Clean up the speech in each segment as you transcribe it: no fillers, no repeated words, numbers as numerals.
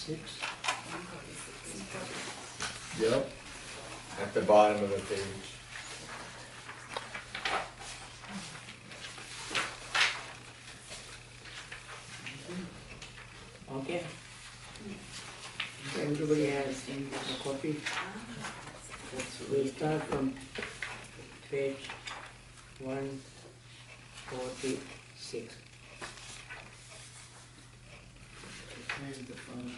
6. Yep. At the bottom of the page. Okay. Everybody has a copy. We'll start from page 146. Where's the phone?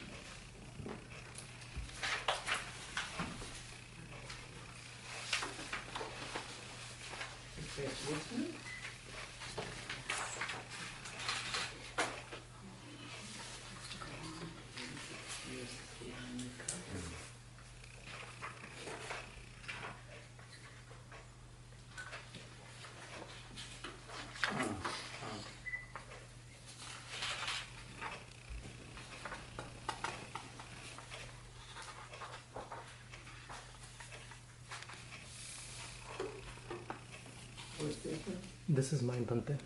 Page this one? This is mine, Bhante.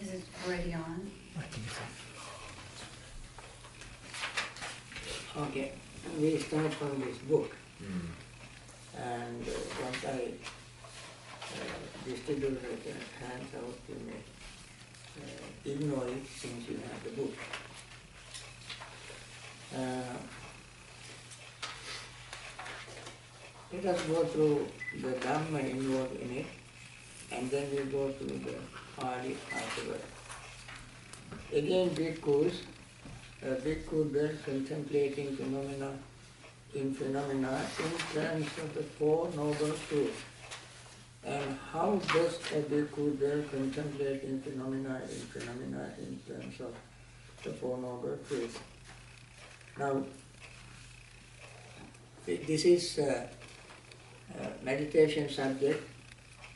Is it already on? I think so. Okay, we start from this book. And once I distribute it hands out, you may ignore it since you have the book. Let us go through the Dhamma involved in it, and then we go through the Pali afterward. Again, bhikkhus, bhikkhu does contemplating phenomena in terms of the Four Noble Truths. And how does a bhikkhu does contemplating phenomena in terms of the Four Noble Truths? Now, this is a meditation subject.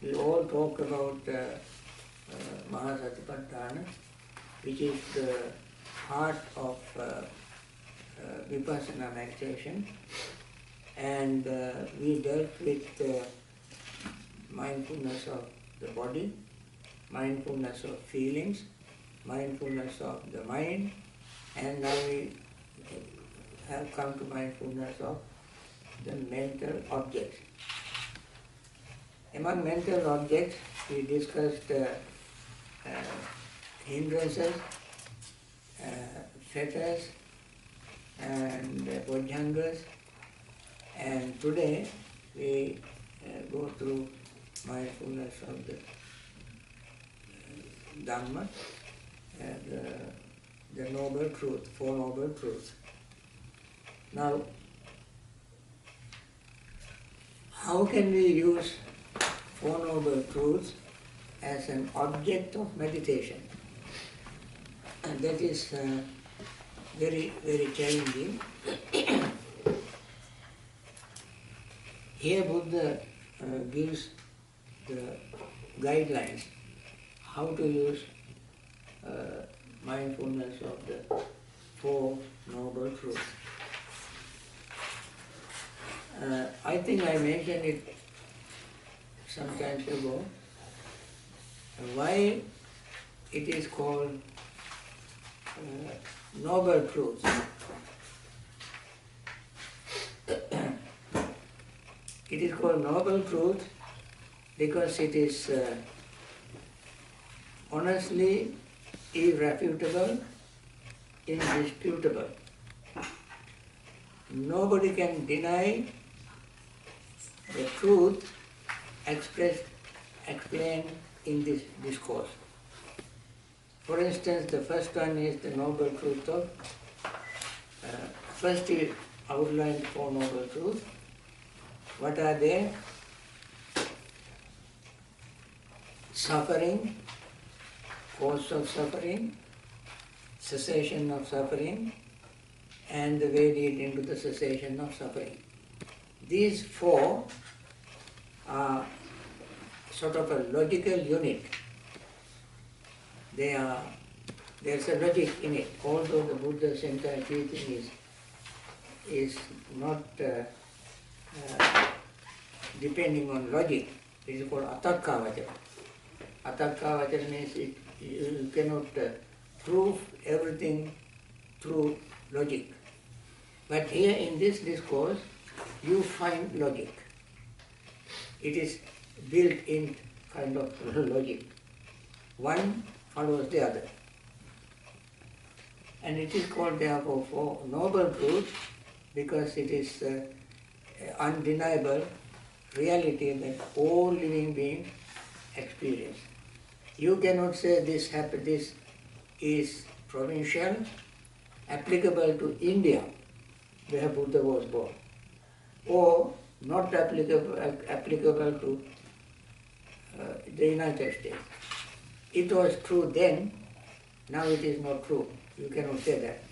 We all talk about Mahasatipatthana, which is the heart of Vipassana meditation. And we dealt with mindfulness of the body, mindfulness of feelings, mindfulness of the mind, and now we have come to mindfulness of the mental objects. Among mental objects, we discussed hindrances, fetters, and bodhyangas, and today we go through mindfulness of the Dhamma, the Noble Truth, Four Noble Truths. Now, how can we use Four Noble Truths as an object of meditation? And that is very, very challenging. Here Buddha gives the guidelines how to use mindfulness of the Four Noble Truths. I think I mentioned it some time ago, why it is called Noble Truth. It is called Noble Truth because it is honestly irrefutable, indisputable. Nobody can deny the truth explained in this discourse. For instance, the first one is the Noble Truth of, first he outlined Four Noble Truths. What are they? Suffering, cause of suffering, cessation of suffering, and the way leading to the cessation of suffering. These four are sort of a logical unit. There's a logic in it, although the Buddha's entire teaching is not depending on logic. It is called atakkavachara. Atakkavachara means you cannot prove everything through logic. But here in this discourse, you find logic. It is built in kind of logic. One follows the other. And it is called therefore for noble truth because it is undeniable reality that all living beings experience. You cannot say this is provincial, applicable to India, where Buddha was born, or not applicable to the United States. It was true then, now it is not true. You cannot say that.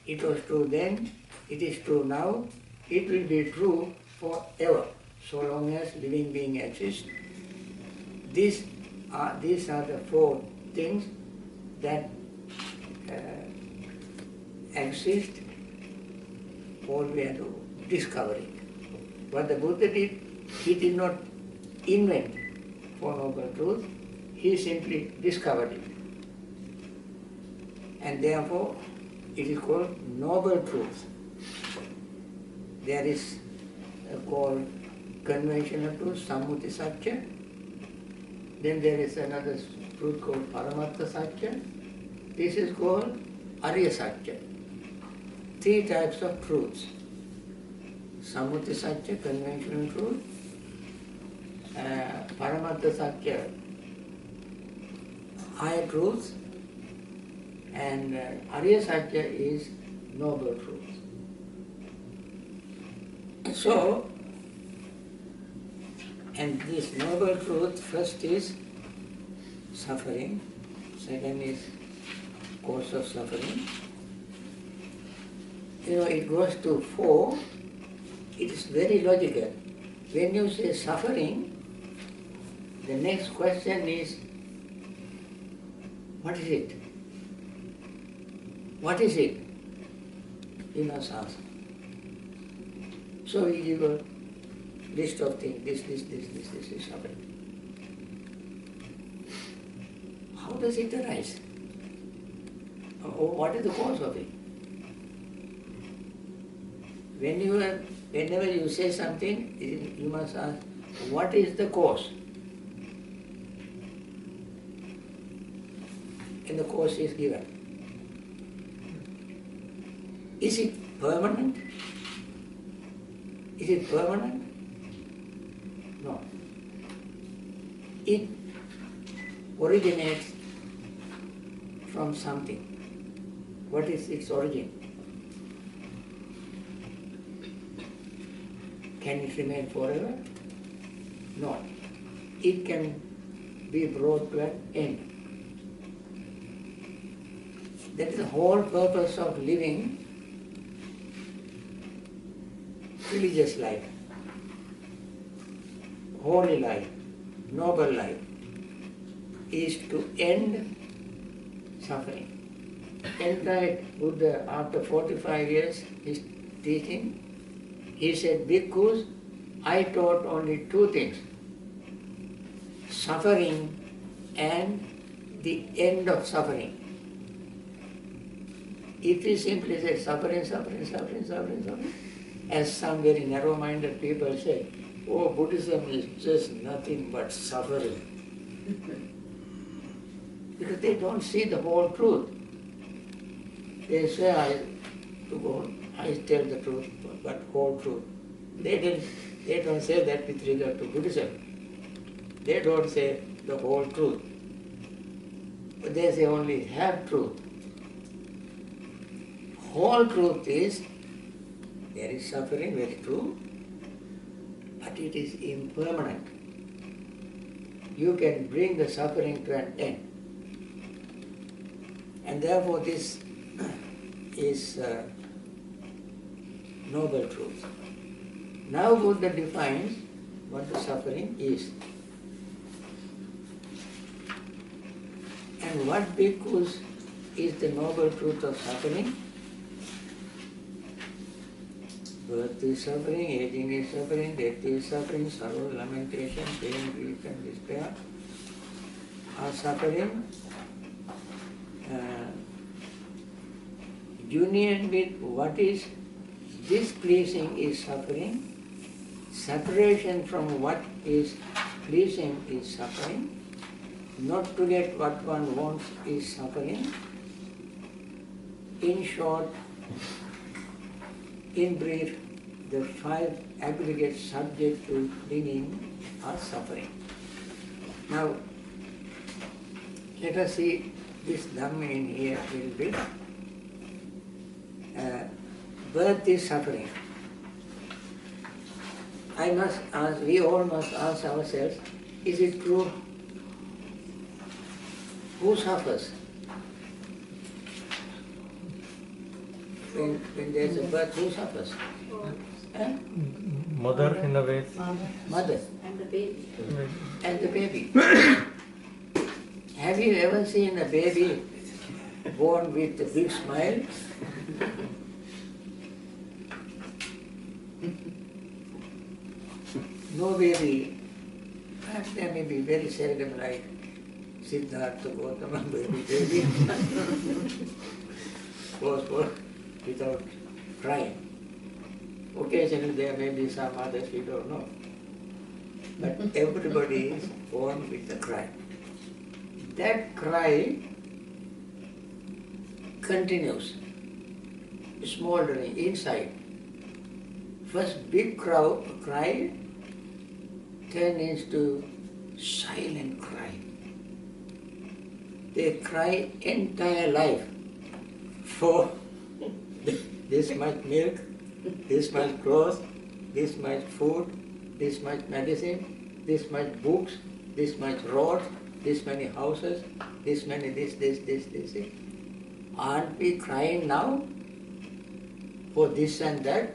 It was true then, it is true now, it will be true forever, so long as living being exists. These are the four things that exist all we are to discover it. What the Buddha did, he did not invent Four Noble Truths, he simply discovered it. And therefore, it is called Noble Truth. There is called conventional truth, Sammuti Satya. Then there is another truth called Paramattha Satya. This is called Arya Satya. Three types of truths. Sammuti Satya, conventional truth. Paramattha Satya, higher truth. And Arya Satya is noble truth. So, and this noble truth, first is suffering, second is cause of suffering. It goes to four, it is very logical. When you say suffering, the next question is, what is it? What is it? You must ask. So we give a list of things, this is suffering. How does it arise? Or what is the cause of it? Whenever you say something, you must ask, what is the cause? And the cause is given. Is it permanent? Is it permanent? No. It originates from something. What is its origin? Can it remain forever? No. It can be brought to an end. That is the whole purpose of living religious life, holy life, noble life, is to end suffering. Enlightened Buddha, after 45 years, his teaching, he said, Bhikkhus, I taught only two things, suffering and the end of suffering. If he simply said suffering, as some very narrow-minded people say, oh, Buddhism is just nothing but suffering. Because they don't see the whole truth. They say, I tell the truth, but whole truth. They don't say that with regard to Buddhism. They don't say the whole truth. But they say only half truth. Whole truth is, there is suffering, very true, but it is impermanent. You can bring the suffering to an end. And therefore this is noble truth. Now Buddha defines what the suffering is. And what bhikkhus is the noble truth of suffering? Birth is suffering, aging is suffering, death is suffering, sorrow, lamentation, pain, grief and despair are suffering. Union with what is displeasing is suffering, separation from what is pleasing is suffering, not to get what one wants is suffering. In short, in brief, the 5 aggregate subject to clinging are suffering. Now, let us see this Dhamma in here a little bit. Birth is suffering. I must ask, we all must ask ourselves, is it true? Who suffers? When there is a birth, who suffers? Mother in a way. Mother. And the baby. And the baby. Have you ever seen a baby born with a big smile? No baby. Perhaps there may be very seldom like Siddhartha Gautama baby. Was born without crying. Occasionally there may be some others we don't know. But everybody is born with a cry. That cry continues, smoldering inside. First big cry turns into silent cry. They cry entire life for this much milk, this much clothes, this much food, this much medicine, this much books, this much roads, this many houses, this many this. Aren't we crying now for this and that?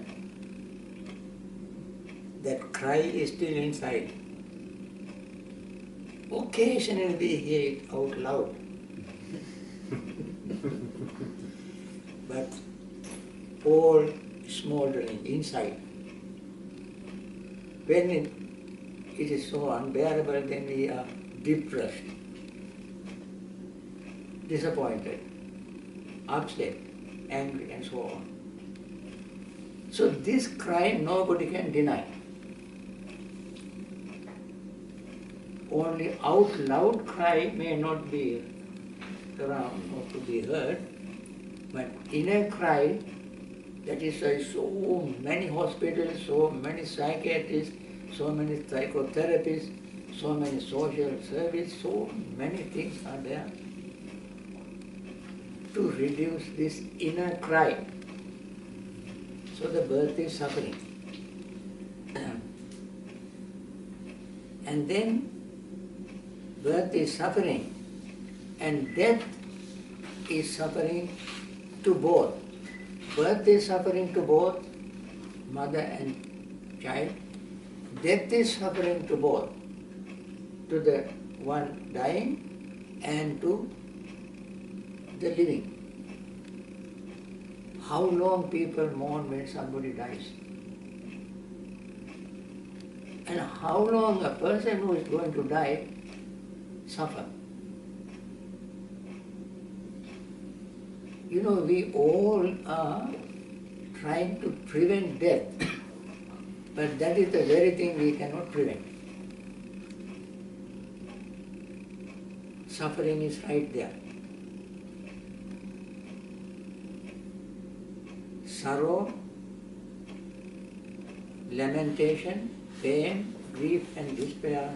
That cry is still inside. Occasionally we hear it out loud. But all smoldering inside. When it is so unbearable, then we are depressed, disappointed, upset, angry, and so on. So this cry nobody can deny. Only out loud cry may not be around or to be heard, but inner cry, that is why so many hospitals, so many psychiatrists, so many psychotherapists, so many social service, so many things are there to reduce this inner cry. So the birth is suffering. And then birth is suffering and death is suffering to both. Birth is suffering to both mother and child. Death is suffering to both, to the one dying and to the living. How long people mourn when somebody dies? And how long a person who is going to die suffer? You know, we all are trying to prevent death, but that is the very thing we cannot prevent. Suffering is right there. Sorrow, lamentation, pain, grief and despair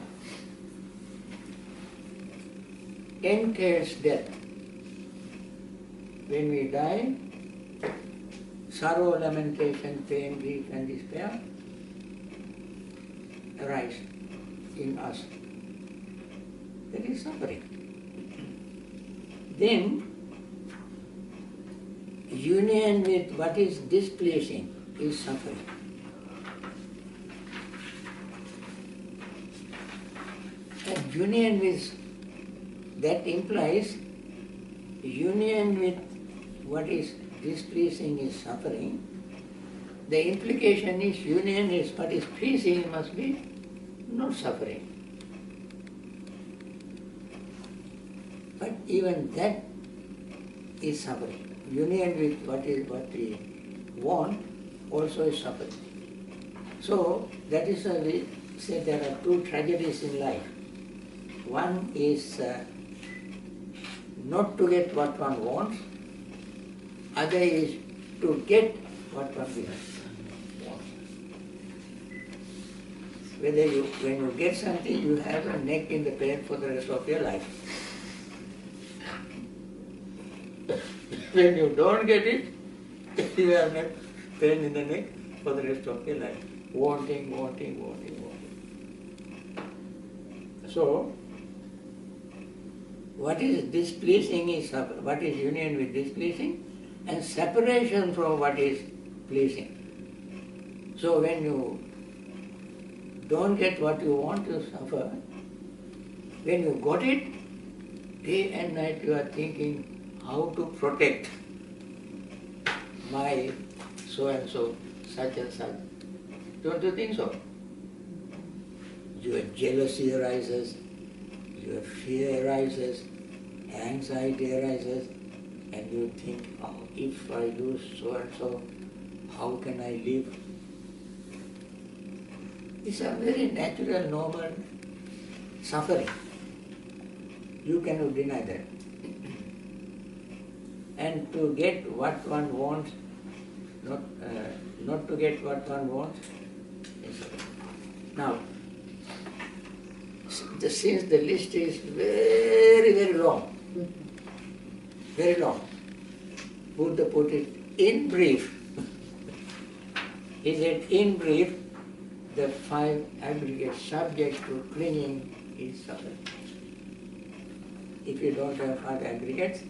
entails death. When we die, sorrow, lamentation, pain, grief and despair arise in us. That is suffering. Then, union with what is displeasing is suffering. And union with, that implies union with what is displeasing is suffering. The implication is union is what is pleasing must be not suffering. But even that is suffering. Union with what we want also is suffering. So that is why we say there are two tragedies in life. One is not to get what one wants, other is to get what one wants. When you get something, you have a neck in the pain for the rest of your life. When you don't get it, you have pain in the neck for the rest of your life. Wanting. So, what is displeasing is what is union with displeasing, and separation from what is pleasing. So when you don't get what you want, you suffer. When you got it, day and night you are thinking how to protect my so-and-so, such and such. Don't you think so? Your jealousy arises, your fear arises, anxiety arises, and you think, oh, if I lose so-and-so, how can I live? It's a very natural, normal suffering. You cannot deny that. And to get what one wants, not to get what one wants, is suffering. Now, since the list is very long, Buddha put it in brief. He said, in brief, the 5 aggregate subjects to clinging is suffering. If you don't have 5 aggregates,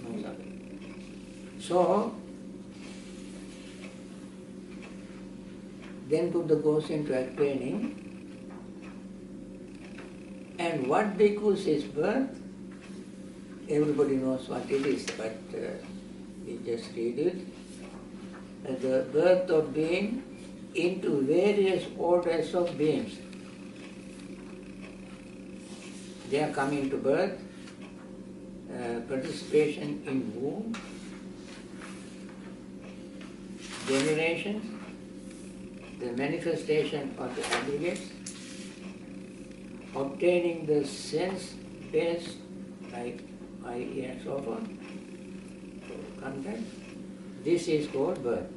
no suffering. So, then Buddha goes into explaining, and what bhikkhus is birth, everybody knows what it is, but we just read it. The birth of being into various orders of beings. They are coming to birth, participation in womb, generation, the manifestation of the aggregates, obtaining the sense-based, like eye, ear, and so on, contact. This is called birth.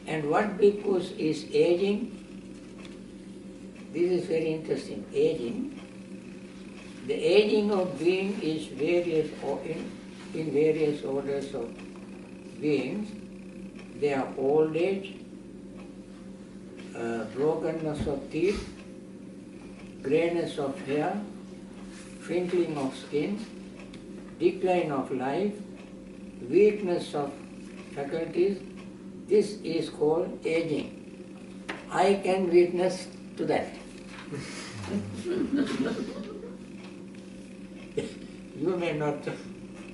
And what bhikkhus is aging, this is very interesting, aging. The aging of being is in various orders of beings. They are old age, brokenness of teeth, greyness of hair, shrinkling of skin, decline of life, weakness of faculties. This is called aging. I can witness to that. You may not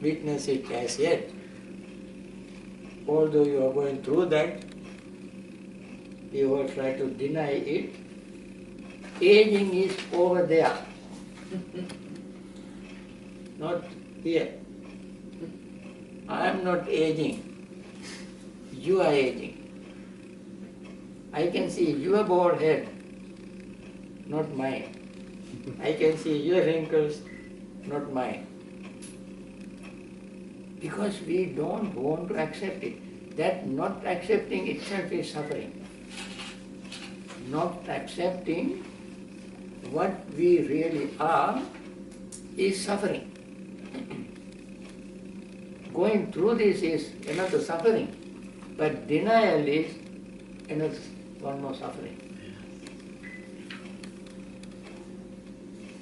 witness it as yet. Although you are going through that, you will try to deny it. Aging is over there, not here. I am not aging. You are aging. I can see your bald head, not mine. I can see your wrinkles, not mine. Because we don't want to accept it. That not accepting itself is suffering. Not accepting what we really are is suffering. Going through this is another suffering. But denial is another one more suffering.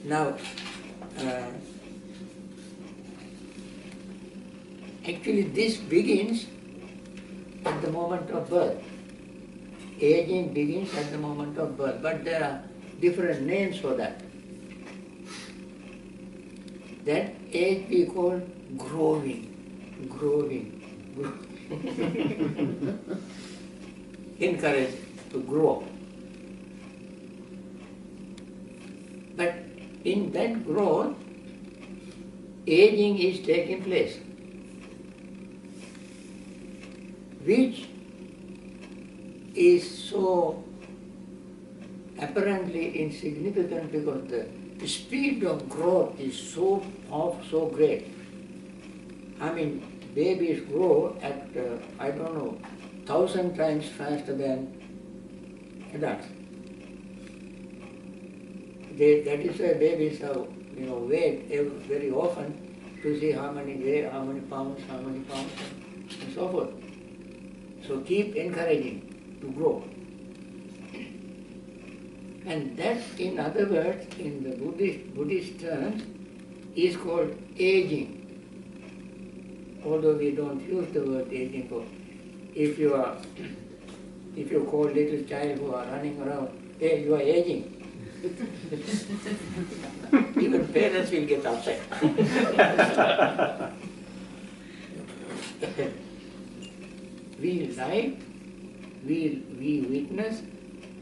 Now, actually this begins at the moment of birth. Aging begins at the moment of birth, but there are different names for that. That age we call growing. Encouraged to grow. But in that growth, aging is taking place, which is so apparently insignificant because the speed of growth is so great. I mean, babies grow at, 1,000 times faster than adults. That is why babies have, weighed very often to see how many weight, how many pounds, and so forth. So keep encouraging to grow. And that, in other words, in the Buddhist terms, is called aging. Although we don't use the word aging for, if you call little child who are running around, hey, you are aging. Even parents will get upset. We like, we witness,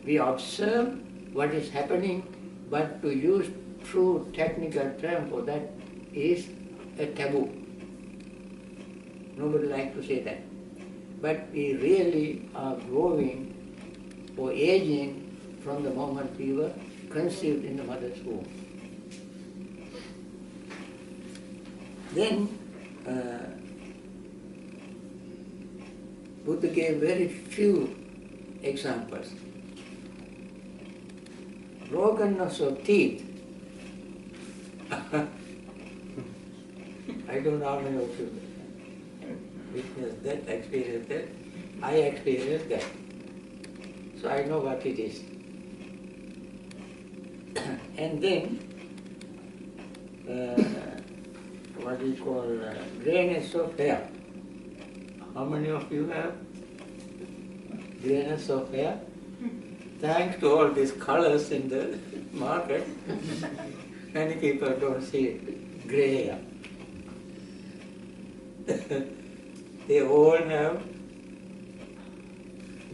we observe what is happening, but to use true technical term for that is a taboo. Nobody likes to say that. But we really are growing or aging from the moment we were conceived in the mother's womb. Then Buddha gave very few examples. Brokenness of teeth. I don't know how many of you witnessed that, experienced that. I experienced that. So I know what it is. And then, what we call grayness of hair. How many of you have grayness of hair? Thanks to all these colors in the market, many people don't see grey hair. They all have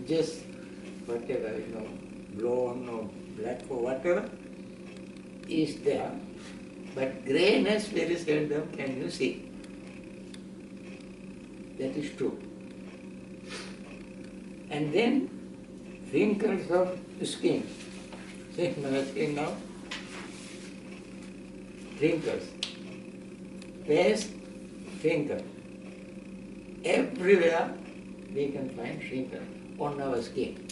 just whatever, blonde or black or whatever is there, but greyness very seldom can you see. That is true. And then wrinkles of skin. See my skin now? Wrinkles. Face, wrinkle. Everywhere we can find wrinkles on our skin.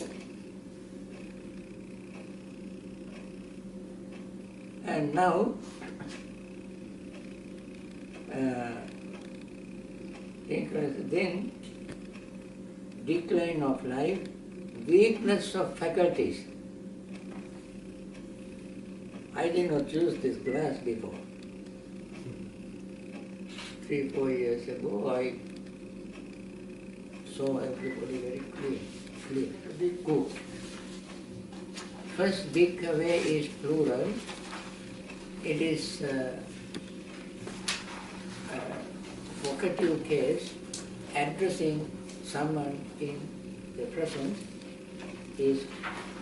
And now, then decline of life, weakness of faculties. I did not use this glass before. 3-4 years ago, I saw everybody very clear. Good. First bhikkhave is plural. It is vocative case addressing someone in the present is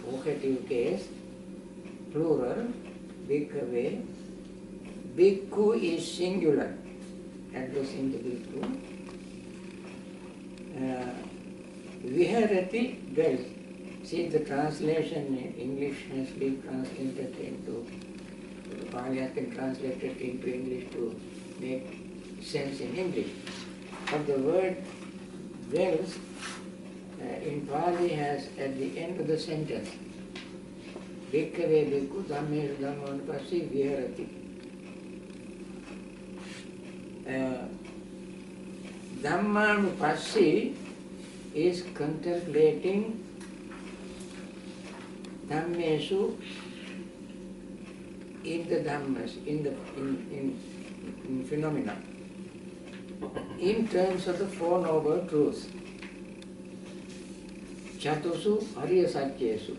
vocative case, plural, bhikkhave. Bhikkhu is singular, addressing the bhikkhu. Viharati dwells. See, the translation in English has been translated into Pali, has been translated into English to make sense in English. But the word dwells in Pali has at the end of the sentence, Bhikkhave bhikkhu dhammesu dhammanupassī viharati. Dhammanupassī is contemplating dhammesu in the dhammas, in phenomena, in terms of the Four Noble Truths. Chatusu Ariya Satyesu.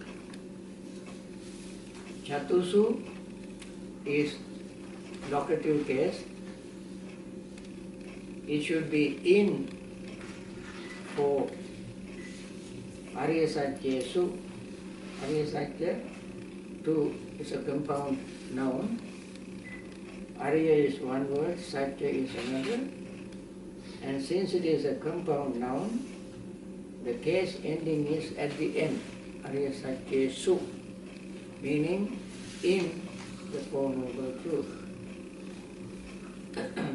Chatusu is locative case. It should be in for Ariya Satyesu. Ariya Satya, two is a compound noun. Arya is one word, Satya is another. And since it is a compound noun, the case ending is at the end. Arya Satya Su, meaning in the Four Noble Truths.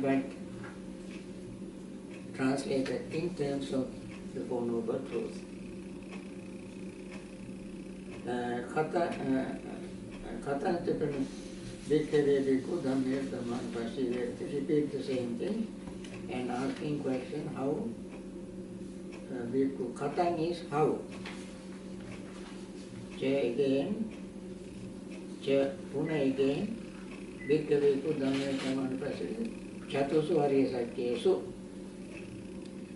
But translated in terms of the Four Noble Truths. Katantipan Bhikkhave Bhikkhu Dhamme Dhamman Pasiveti, repeat the same thing and asking question how Bhikkhu. Katang is how. Che again, Che Puna again, Bhikkhave Bhikkhu Dhamme Dhamman Pasiveti, Chatusu Arya Satyesu,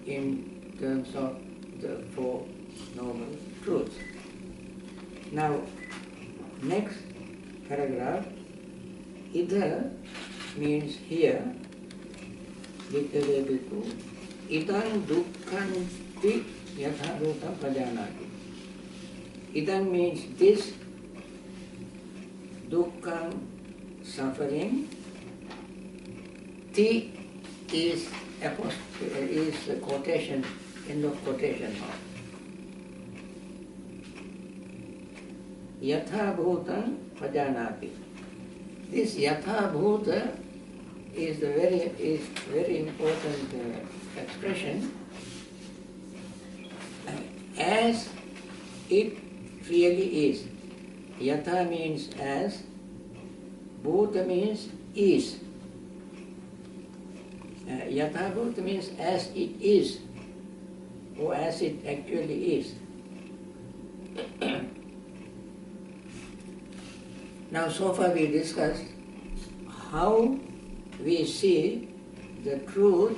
in terms of the Four Noble Truths. Now, next paragraph, Ida means here, Bhikkhave Bhikkhu, Idang dukkhan ti yathabhutam pajanati. Idang means this, dukkhan, suffering, ti is a quotation, end of quotation mark. Yatha bhutam pajanati. This yatha bhuta is very important expression. As it really is. Yatha means as, bhuta means is. Yatha bhuta means as it is, or as it actually is. Now, so far we discussed how we see the truth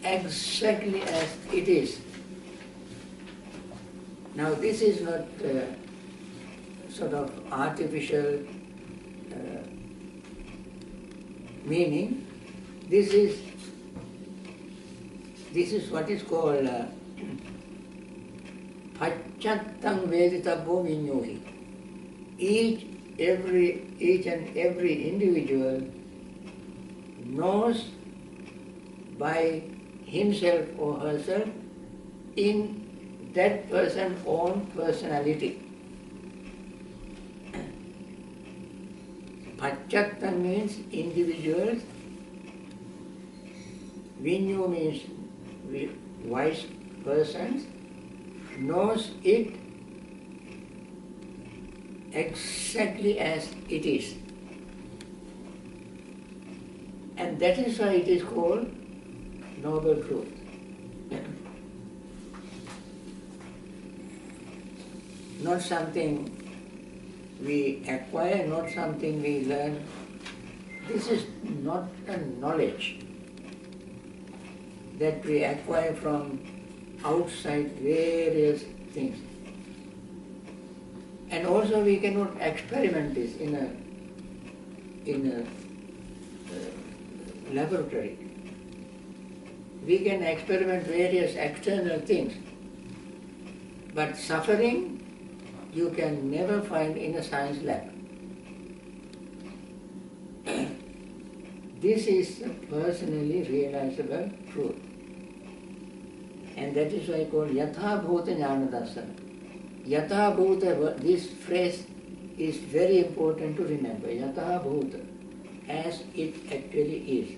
exactly as it is. Now, this is not sort of artificial meaning. This is what is called Pachattam Veditabbo Vinyuhi. Each and every individual knows by himself or herself in that person's own personality. Pachattam means individuals, Vinyu means wise persons, knows it exactly as it is. And that is why it is called Noble Truth. Not something we acquire, not something we learn. This is not a knowledge that we acquire from outside various things. And also we cannot experiment this in a laboratory. We can experiment various external things, but suffering you can never find in a science lab. This is a personally realizable truth. And that is why I call Yatha Bhuta Jnana Darsana. Yatha Bhuta, this phrase is very important to remember. Yatha Bhuta, as it actually is.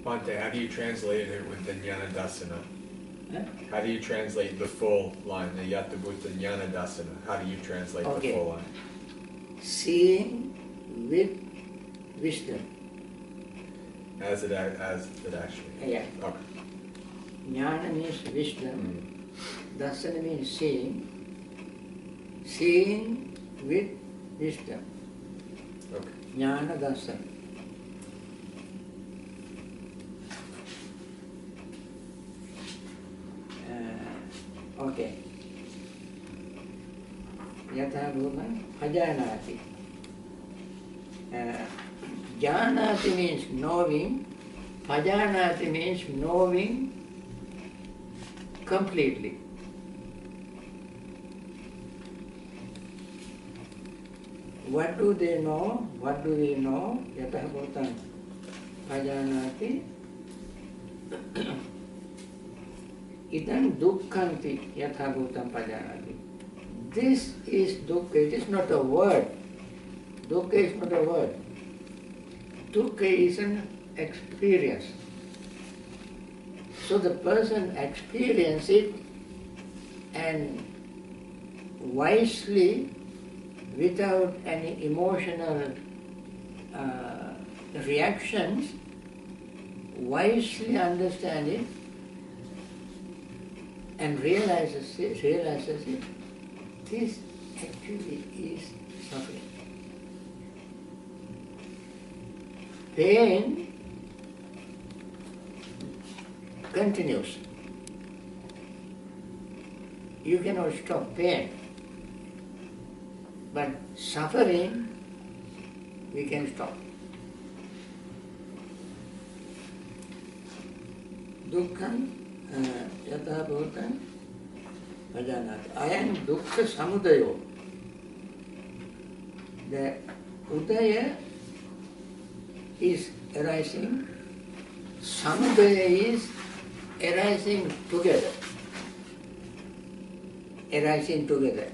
Bhante, how do you translate it with the Jnana Dasana? Huh? How do you translate the full line, the Yatha Bhuta Jnana Dasana? How do you translate the full line? Seeing with wisdom. As it actually. Yeah. Okay. Jnana means wisdom. Dasana means seeing. Seeing with wisdom. Okay. Jnana Dasana. Okay. Yatha Bhuta Pajanati. Janati means knowing. Pajanati means knowing completely. what do they know? What do we know? Yatah bhutam pajanati. Idam dukkhanti yatha bhutam pajanati. This is dukkha. It is not a word. Dukkha is not a word. Dukkha is an experience. So the person experiences it and wisely, without any emotional reactions, wisely understand it and realizes it, this actually is suffering. Pain continues. You cannot stop pain. But suffering, we can stop. Dukkham yatha bhutam pajanati. Ayam dukkha samudayo. The udaya is arising, samudaya is arising together. Arising together.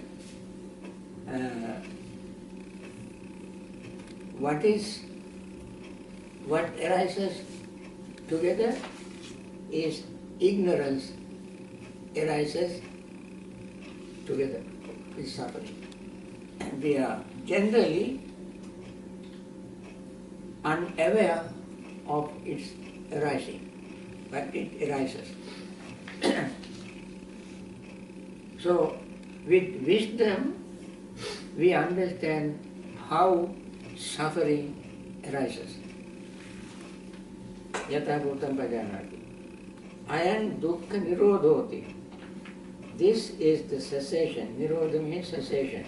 What arises together is ignorance arises together with suffering. We are generally unaware of its arising, but it arises. So, with wisdom, we understand how suffering arises. Yatha bhutam pajanati. Ayam dukkha nirodhoti. This is the cessation. Nirodha means cessation.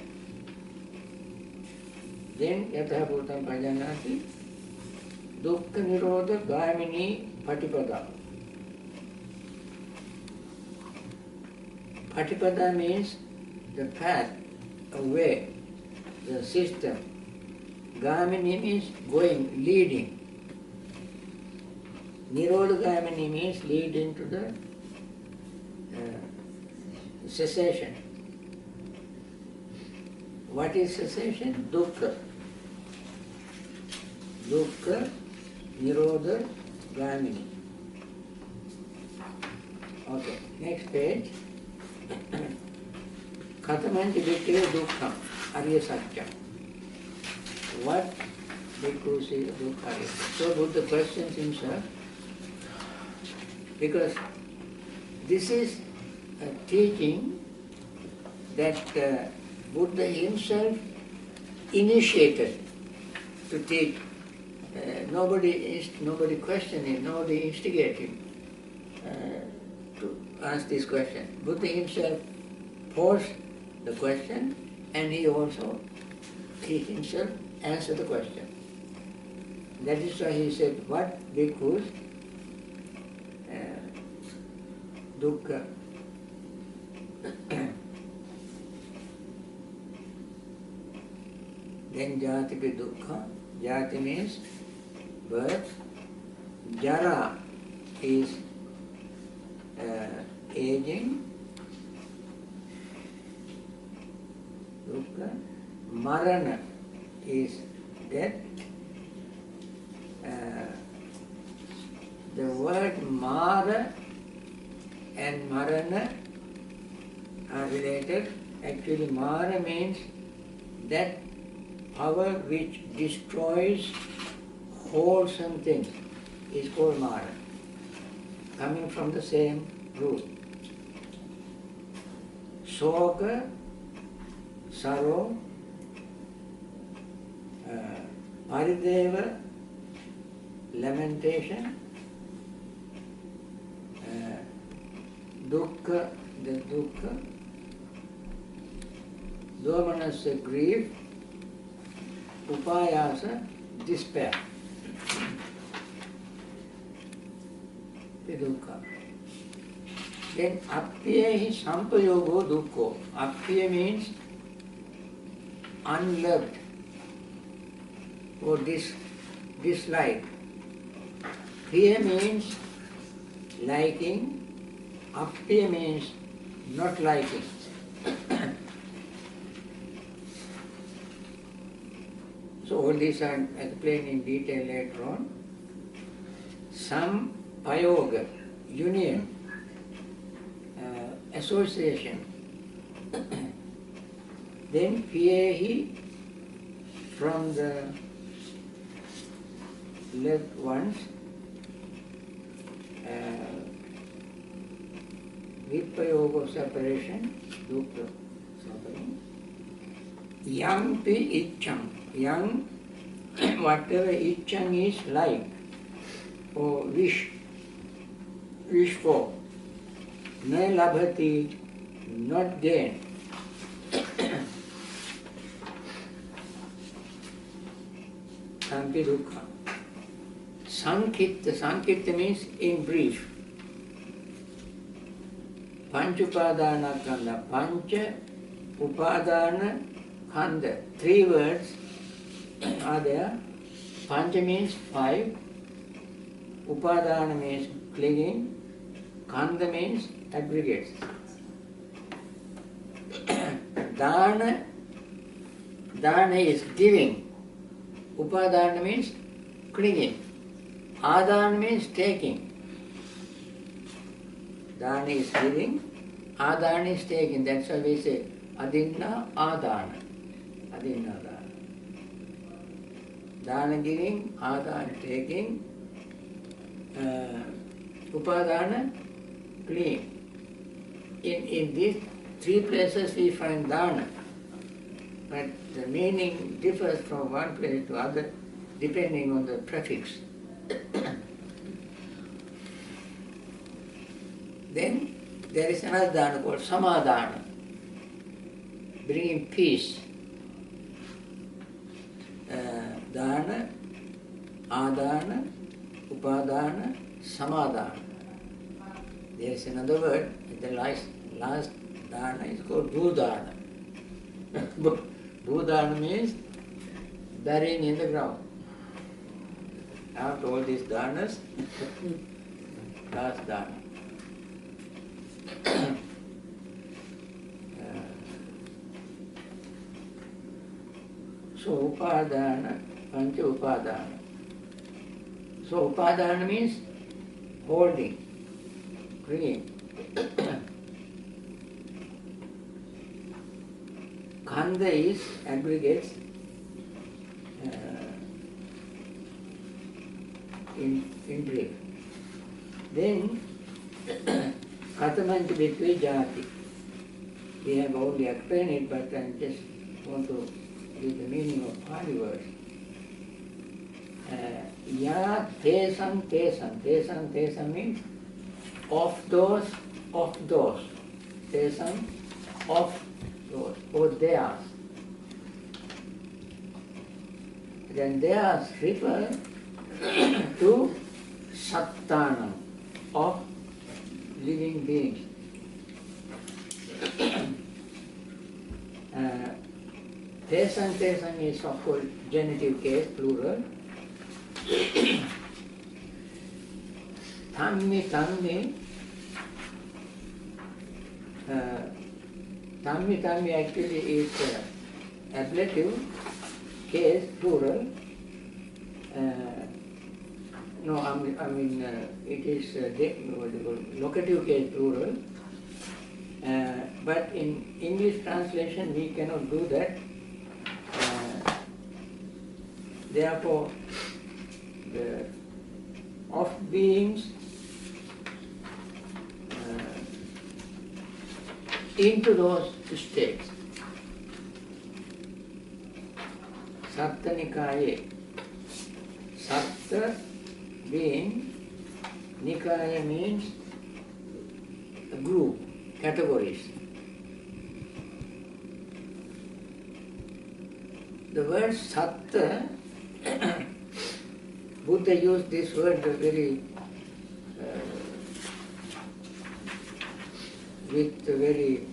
Then yatha bhutam pajanati. Dukkha nirodha gamini patipada. Patipada means the path, a way, the system. Gamini means going, leading. Nirodha gamini means leading to the cessation. What is cessation? Dukkha. Dukkha, nirodha gamini. Okay, next page. Kathamanti bhikkhe dukkham arya satyam. What bhikkhu says dukkha arya satyam? So Buddha questions himself, because this is a teaching that Buddha himself initiated to teach. Nobody questioned him, nobody instigated him to ask this question. Buddha himself posed the question, and he himself answered the question. That is why he said, what bhikkhus dukkha then jati pe dukkha. Jati means birth. Jara is aging. Dukkha. Marana is death. The word Mara and Marana are related. Actually, Mara means that power which destroys wholesome things is called Mara, coming from the same root. Soka, sorrow, parideva, lamentation, dukkha, the dukkha, domanasya, grief, upayasa, despair. The dukkha. Then appiyehi sampayogo dukkho. Appiya means unloved, or dislike. Priya means liking, apriya means not liking. So all these are explained in detail later on. Some payoga, union, association. Then piyehi, from the left ones, vipayoga of separation, dukkha suffering. Yang pi ichcham. Yang, whatever ichcham is like or wish for. Na labhati, not gain. Sampi dukkha. Sankitta means in brief. Pancha upadana kanda. Pancha upadana kanda. 3 words are there. Pancha means 5. Upadana means clinging. Kanda means aggregates. Dana is giving. Upadana means clinging. Adana means taking. Dana is giving. Adana is taking. That's why we say adinna adana. Adinna adana. Dana giving, adana taking, upadana clinging. In these 3 places we find dana, but the meaning differs from one place to other depending on the prefix. Then there is another dana called samadhana, bringing peace. Dana, adana, upadana, samadhana. There is another word, the last dana is called bhudana. Bhudana means burying in the ground. After all these danas, last dana. So upadana, pancha upadana. So upadana means holding, clinging. Kanda is aggregates in brief. Then Katamancha Bhikkhave Jati. We have already explained it, but I just want to give the meaning of Pali words. Ya tesam tesam. Tesam means of those. Tesam of those, or theirs. Then theirs refer to sattanam, of living beings. Tesam is of course genitive case, plural. Tammi actually is ablative case, plural. No, I mean it is locative case, plural. But in English translation we cannot do that. Therefore, the of beings into those states. Satta Nikaye. Satta being, Nikaya means a group, categories. The word Satta, Buddha used this word with a very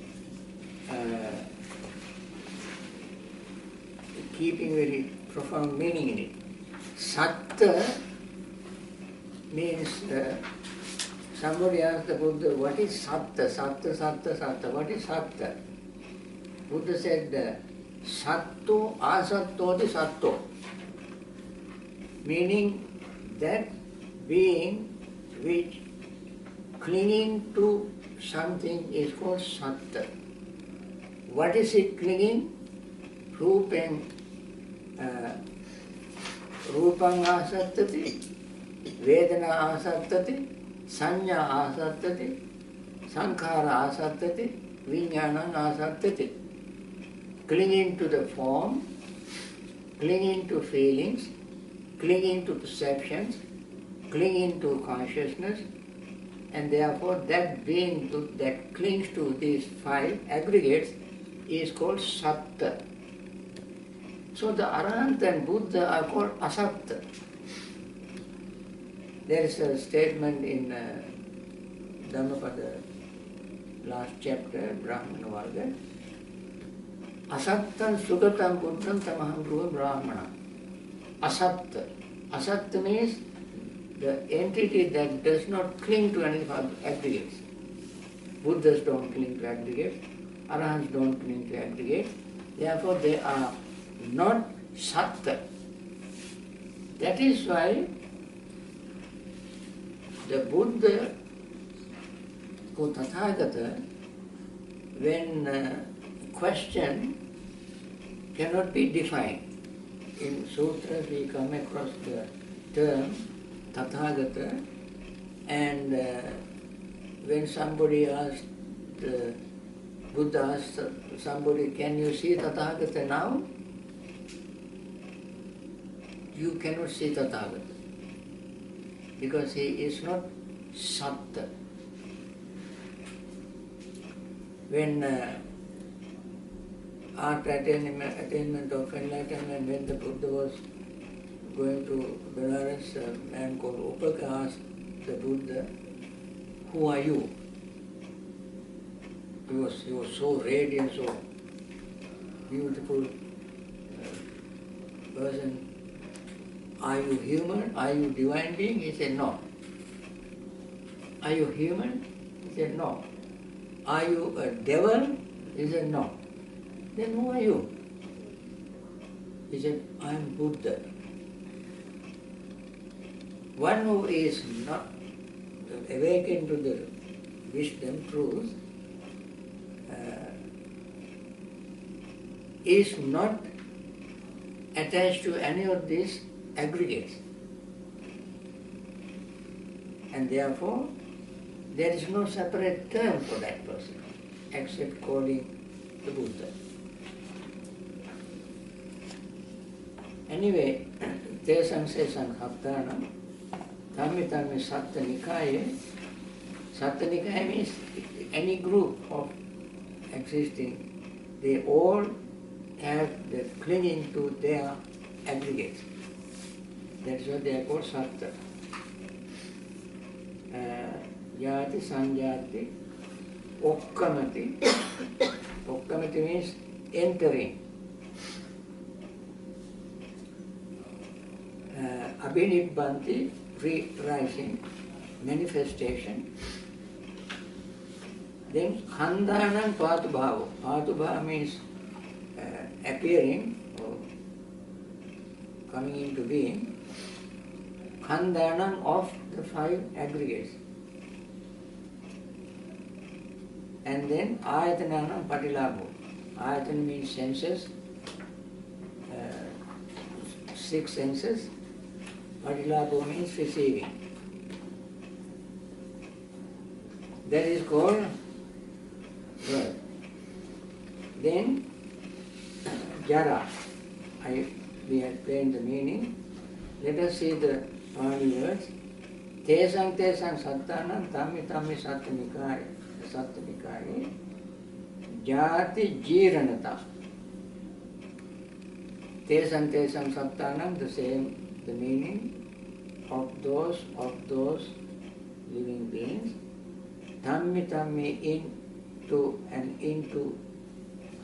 keeping very profound meaning in it. Satta means somebody asked the Buddha, what is Satta? Satta, Satta, Satta. What is Satta? Buddha said, Satto asattoti satto. Meaning that being which clinging to something is called Satta. What is it clinging? Rupang asattati, Vedana asattati, Sanya asattati, Sankhara asattati, Vijnana asattati. Clinging to the form, clinging to feelings, clinging to perceptions, clinging to consciousness, and therefore that being that clings to these five aggregates is called Satta. So the Arahant and Buddha are called Asatta. There is a statement in Dhammapada, last chapter, Brahmana Varga, Asattam Sugatam Buddham Tamaham Ruva Brahmana. Asatta. Asatta means the entity that does not cling to any aggregates. Buddhas don't cling to aggregates, Arahants don't cling to aggregates, therefore they are not Satta. That is why the Buddha or Tathagata, when question cannot be defined. In sutras we come across the term Tathagata, and when somebody asked, Buddha asked somebody, can you see Tathagata now? You cannot see Tathagata because he is not Satta. When after attainment of enlightenment, when the Buddha was going to Benares, a man called Upaka asked the Buddha, who are you? He was so radiant, so beautiful person. Are you human? Are you divine being? He said, no. Are you human? He said, no. Are you a devil? He said, no. Then who are you? He said, I am Buddha. One who is not awakened to the wisdom, truth, is not attached to any of these aggregates. And therefore, there is no separate term for that person except calling the Buddha. Anyway, Tesang Sesang Haptanam, Tammitami Satta Nikaya. Satta Nikaya means any group of existing, they all have the clinging to their aggregates. That's why they are called Satta. Yati, Sanjati, Okkamati. Okkamati means entering. Abhinibbanti, rising, manifestation. Then Khandanam Patubhava. Patubhava means appearing or coming into being. Khandanam of the five aggregates. And then Ayatananam Patilabho. Ayatana means senses, 6 senses. Patilabho means receiving. That is called birth. Then Jara. We explained the meaning. Let us see the Pali words. Tesang sattanam tammi satta nikaya jati jiranata. Tesang sattanam, the same, the meaning of those living beings. Tammi into and into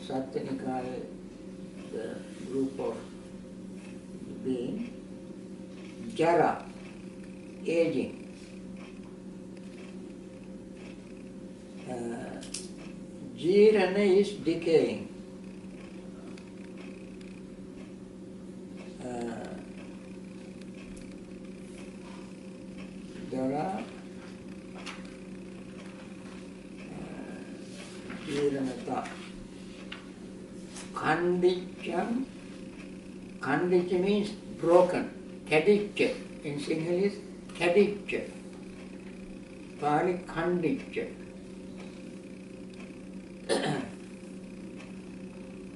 Satta Nikaya, the group of beings. Jara, aging. Jirana is decaying. Jara, Jiranata. Khandicham. Khandicha means broken. Kadicha in Sinhala is kadicha. Pali khandicha.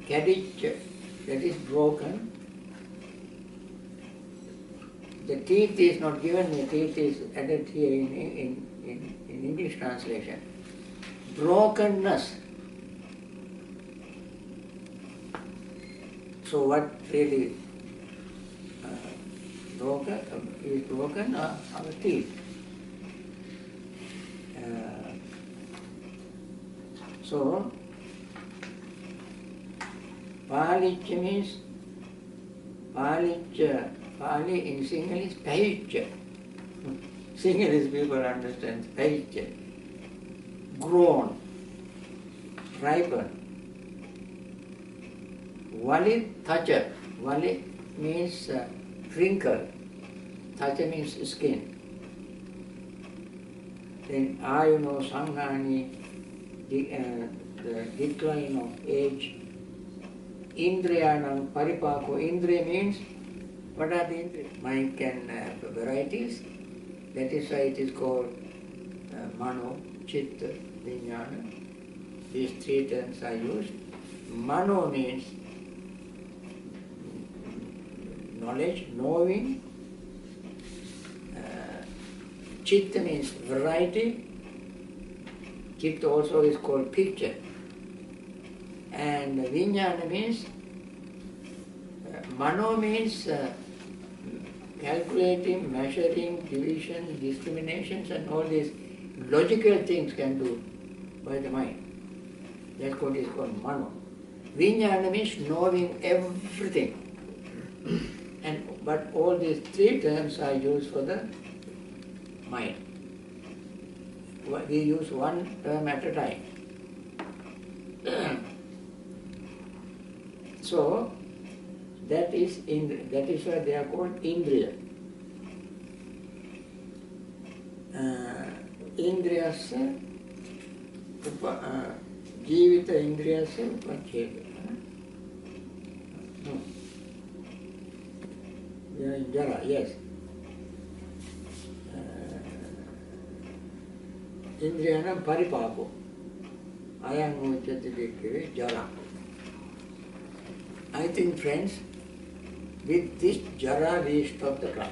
Kadicha, that is broken. The teeth is not given, the teeth is added here in English translation. Brokenness. So what really is broken are our teeth. So Palicha means Palicha. Pali in Sinhala is Pahicha. Sinhalese people understand Pahicha. Grown, ripen. Vali Thacha. Vali means wrinkle. Thacha means skin. Then Ayuno Sanghani, the decline of age. Indriyanam Paripako. Indriya means, what are the indriya? Mind can have varieties. That is why it is called Mano, Chitta, Vijnana. These three terms are used. Mano means knowledge, knowing. Chitta means variety. Chitta also is called picture. And Vijnana means, Mano means calculating, measuring, division, discriminations, and all these logical things can do by the mind. That's what is called Mano. Vijnana means knowing everything. But all these three terms are used for the mind. We use one term at a time. So that is why they are called Indriya. Indriyasya, Jivita Indriyasya Upacheda. No. We are in Jara, yes. Indriyanam Paripako. Ayam Uchati Bhikkhave Jara. I think, friends, with this Jara we stop the class.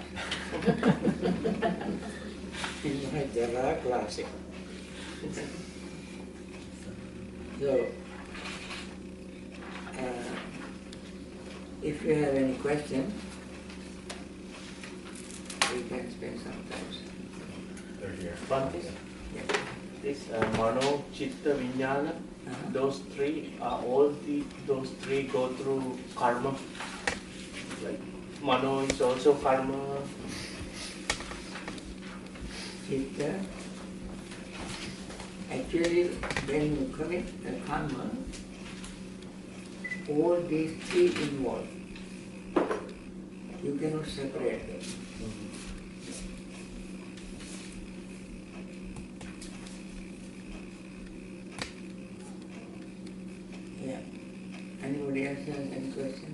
In my Jara classic. So, if you have any question, we can spend some time. They're here. Bhante, Yeah. this Mano, Chitta, Vijnana, those three those three go through karma. Like Mano is also karma. Chitta, actually, when you commit the karma, all these three involved. You cannot separate them. Yeah. Anybody else has any question?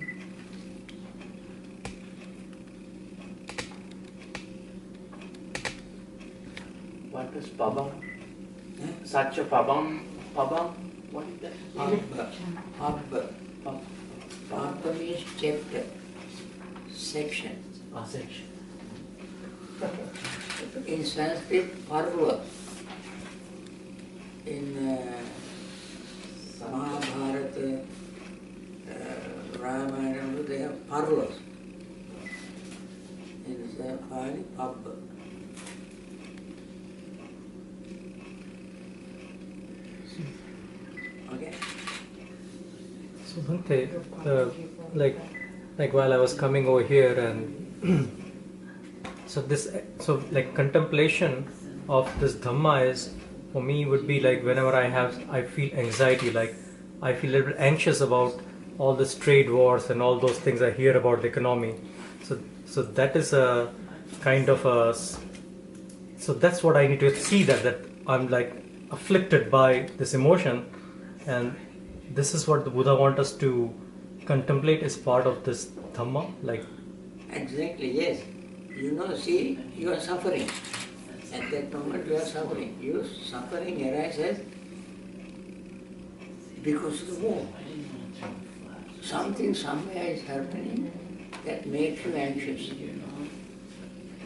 What is Pabam? Huh? Such a Pabam? What is that? Abba. Abba means chapter, section. Section. In Sanskrit, parva. In Mahabharata, Ramayana, they have parvas. In Pali, Abba. Okay? So Bhante, like while I was coming over here and so like contemplation of this Dhamma is, for me, would be like whenever I feel anxiety, like I feel a little bit anxious about all this trade wars and all those things I hear about the economy. So that is a kind of so that's what I need to see, that I'm like afflicted by this emotion, and this is what the Buddha wants us to contemplate as part of this Dhamma, like. Exactly, yes. See, you are suffering. At that moment you are suffering. Your suffering arises because of the war. Something somewhere is happening that makes you anxious.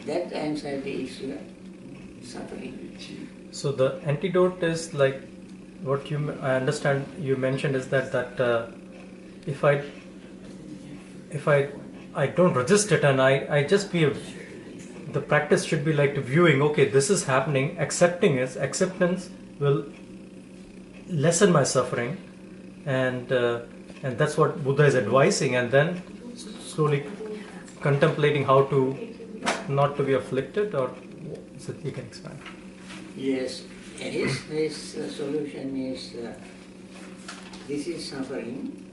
That anxiety is your suffering. So the antidote is like what I understand you mentioned is that if I don't resist it, and I just the practice should be like to viewing, okay, this is happening, accepting it. Acceptance will lessen my suffering, and that's what Buddha is advising, and then slowly contemplating how to not to be afflicted, or so you can expand. Yes, his solution is, this is suffering.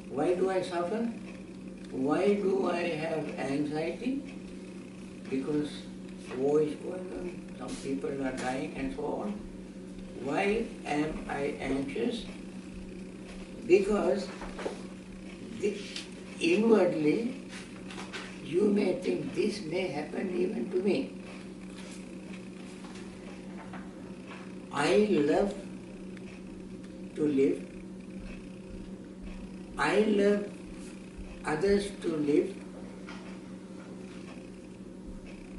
Why do I suffer? Why do I have anxiety? Because war is going on, some people are dying and so on. Why am I anxious? Because inwardly you may think this may happen even to me. I love to live. I love others to live,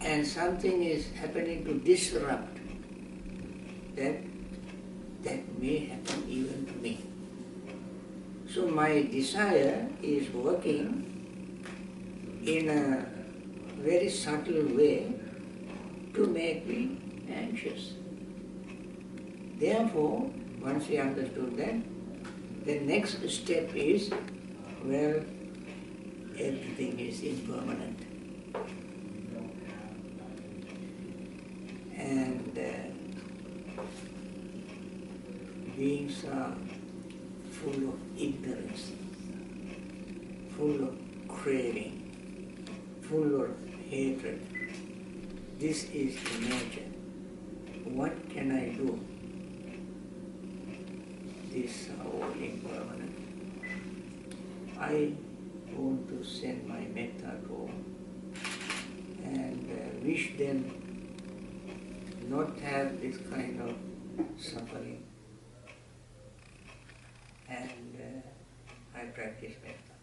and something is happening to disrupt that may happen even to me. So my desire is working in a very subtle way to make me anxious. Therefore, once we understood that, the next step is, well, everything is impermanent. And beings are full of ignorance, full of craving, full of hatred. This is the nature. What can I do? These are all impermanent. I want to send my metta to all and wish them not have this kind of suffering, and I practice metta.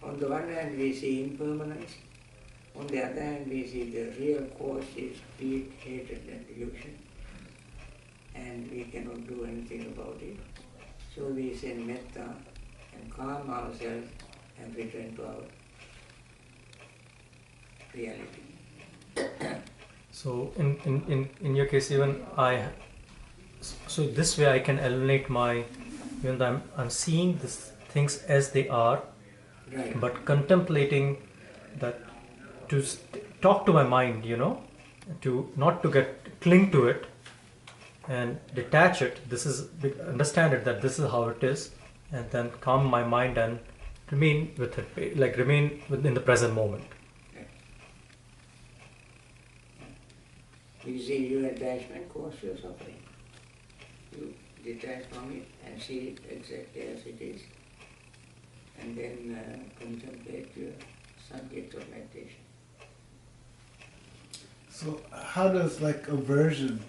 On the one hand we see impermanence, on the other hand we see the real cause is greed, hatred and delusion, and we cannot do anything about it. So we send metta and calm ourselves and return to our reality. So in your case, even so this way I can eliminate even though I'm seeing these things as they are, Right. but contemplating that, to talk to my mind, to not to cling to it and detach it. Understand it, that this is how it is, and then calm my mind and remain with it, like remain within the present moment. You see, your attachment causes your suffering. You detach from it and see it exactly as it is, and then contemplate your subject of meditation. So how does like aversion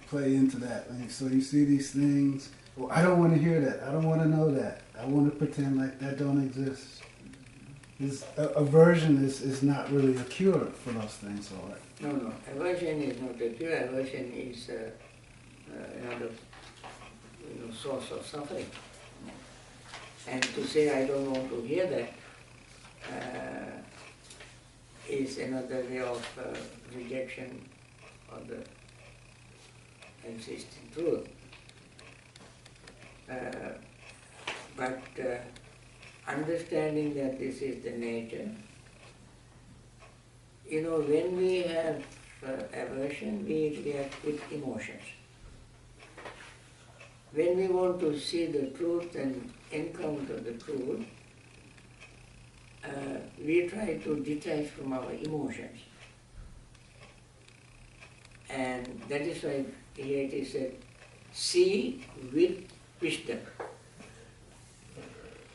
play into that? Like, so you see these things, well, I don't want to hear that, I don't want to know that, I want to pretend like that don't exist. Aversion is not really a cure for those things, all right? No, aversion is not a cure. Aversion is another source of suffering. And to say I don't want to hear that is another way of rejection of the existing truth. But understanding that this is the nature, You know, when we have aversion, we react with emotions. When we want to see the truth and encounter the truth, we try to detach from our emotions. And that is why here it is said, see with wisdom.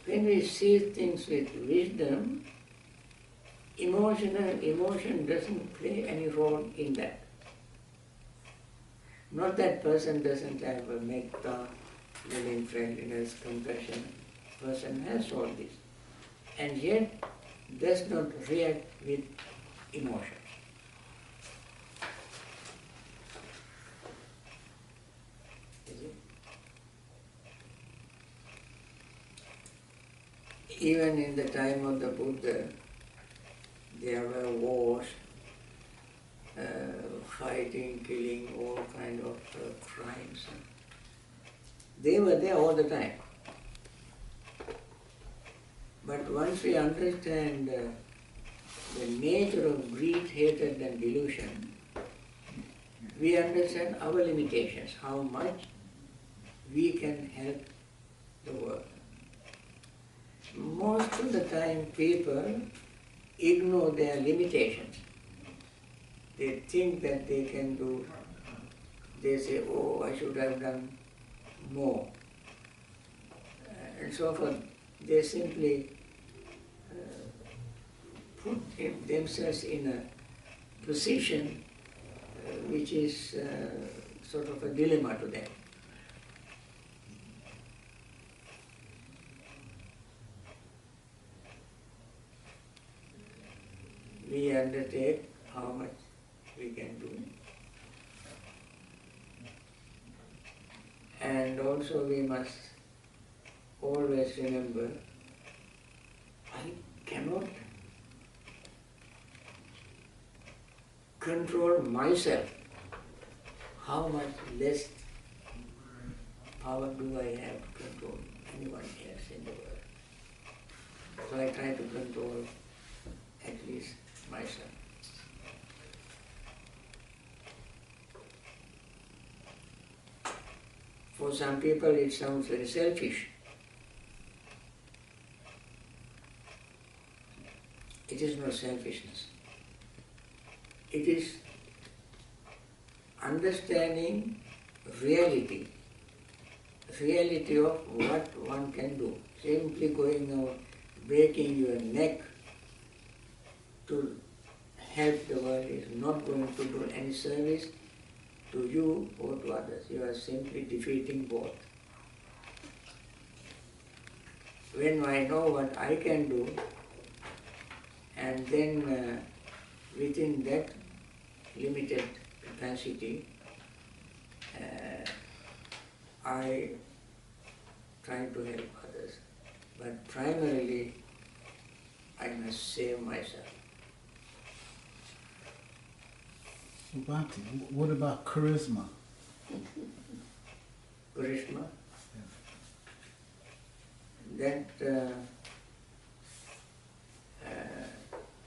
When we see things with wisdom, emotion doesn't play any role in that. Not that person doesn't have a metta, loving friendliness, compassion. Person has all this. And yet does not react with emotions. Is it? Even in the time of the Buddha, there were wars, fighting, killing, all kind of crimes. They were there all the time. But once we understand the nature of greed, hatred and delusion, we understand our limitations, how much we can help the world. Most of the time people ignore their limitations. They think that they can do, they say, oh, I should have done more. And so forth. They simply put themselves in a position which is sort of a dilemma to them. We undertake how much we can do. And also we must always remember, I cannot control myself. How much less power do I have to control anyone else in the world? So I try to control at least myself. For some people it sounds very selfish. It is not selfishness. It is understanding reality of what one can do. Simply going out, breaking your neck to help the world is not going to do any service to you or to others. You are simply defeating both. When I know what I can do, and then within that limited capacity, I try to help others. But primarily, I must save myself. Bhante, what about charisma? Charisma? Yeah. That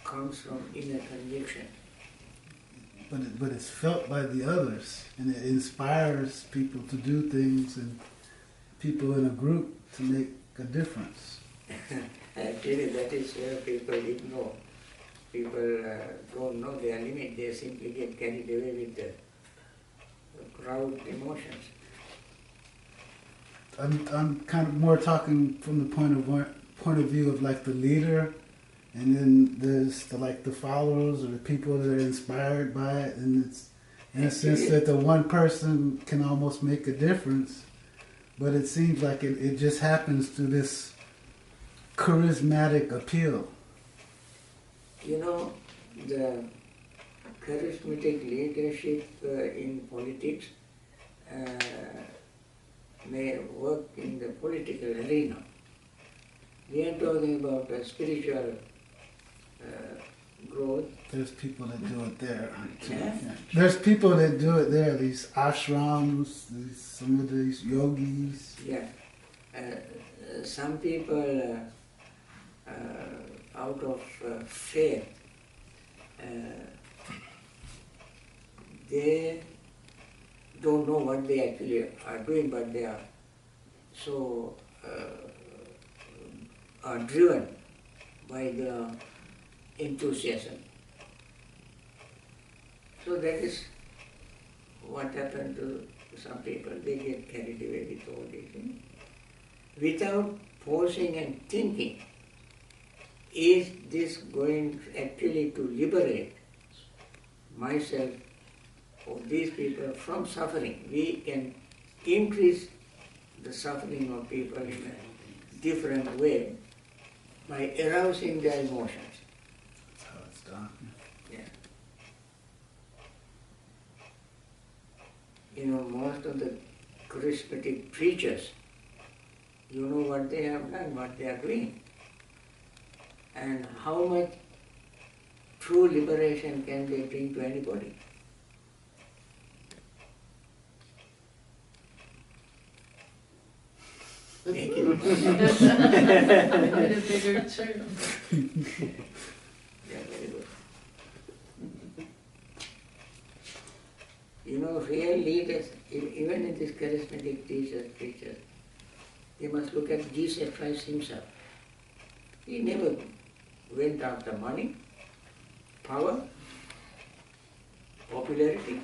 comes from inner conviction. But it's felt by the others, and it inspires people to do things, and people in a group to make a difference. Actually, that is where people ignore. People don't know their limit. They simply get carried away with the crowd emotions. I'm kind of more talking from the point of view of like the leader, and then there's the followers or the people that are inspired by it, and it's in a sense that the one person can almost make a difference, but it seems like it just happens through this charismatic appeal. You know, the charismatic leadership in politics may work in the political arena. We are talking about spiritual growth. There's people that do it there. Too. Yeah. Yeah. There's people that do it there. These ashrams, some of these yogis. Yeah. Some people out of faith they don't know what they actually are doing, but they are so are driven by the enthusiasm. So that is what happened to some people. They get carried away with all these things. Without pausing and thinking, is this going actually to liberate myself or these people from suffering? We can increase the suffering of people in a different way by arousing their emotions. That's how it's done. Yeah. You know, most of the charismatic preachers, you know what they have done, what they are doing, and how much true liberation can they bring to anybody. Thank you. With a bigger chair. Yeah, very good. You know, real leaders, even in these charismatic teachers, preachers, they must look at Jesus Christ himself. He never went after money, power, popularity.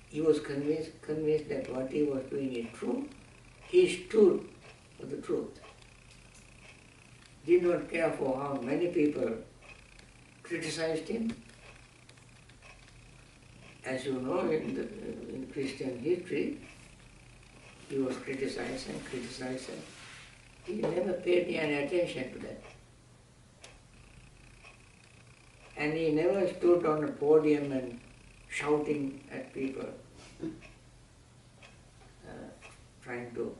He was convinced that what he was doing is true. He stood for the truth. Did not care for how many people criticized him. As you know, in Christian history, he was criticized and criticized. He never paid any attention to that. And he never stood on a podium and shouting at people, trying to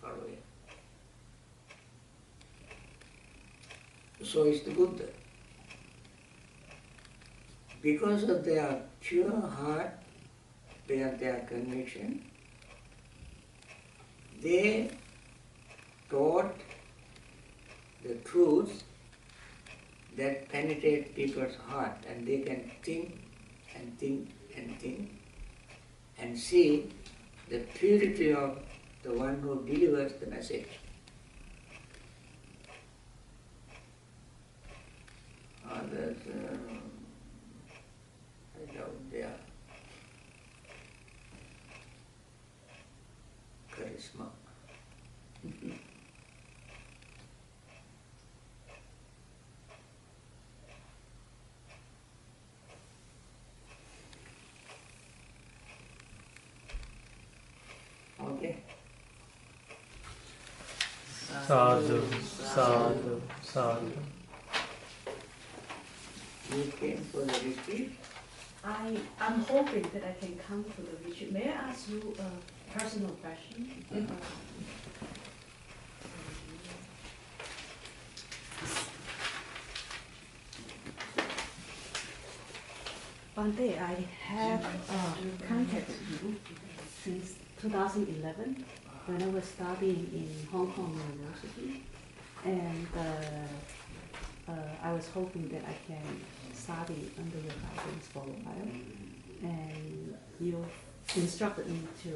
follow him. So is the Buddha. Because of their pure heart, their conviction, they taught the truths that penetrate people's heart, and they can think and think and think and see the purity of the one who delivers the message. Others, I doubt their charisma. Okay. Sadhu, sadhu, sadhu. You came for the retreat? I'm hoping that I can come to the retreat. May I ask you a personal question? Bhante, I have contacted you since 2011 when I was studying in Hong Kong University, and I was hoping that I can study under your guidance for a while, and you instructed me to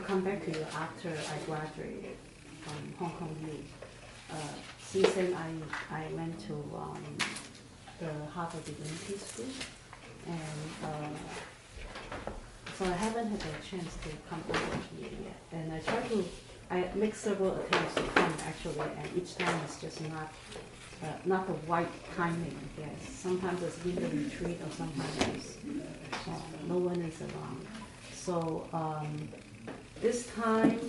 come back to you after I graduated from Hong Kong U. Since then, I went to the Harvard Divinity School, and so I haven't had a chance to come over here yet. And I make several attempts to come actually, and each time it's just not the right timing, I guess. Sometimes it's in the retreat, or sometimes it's, no one is around. So this time,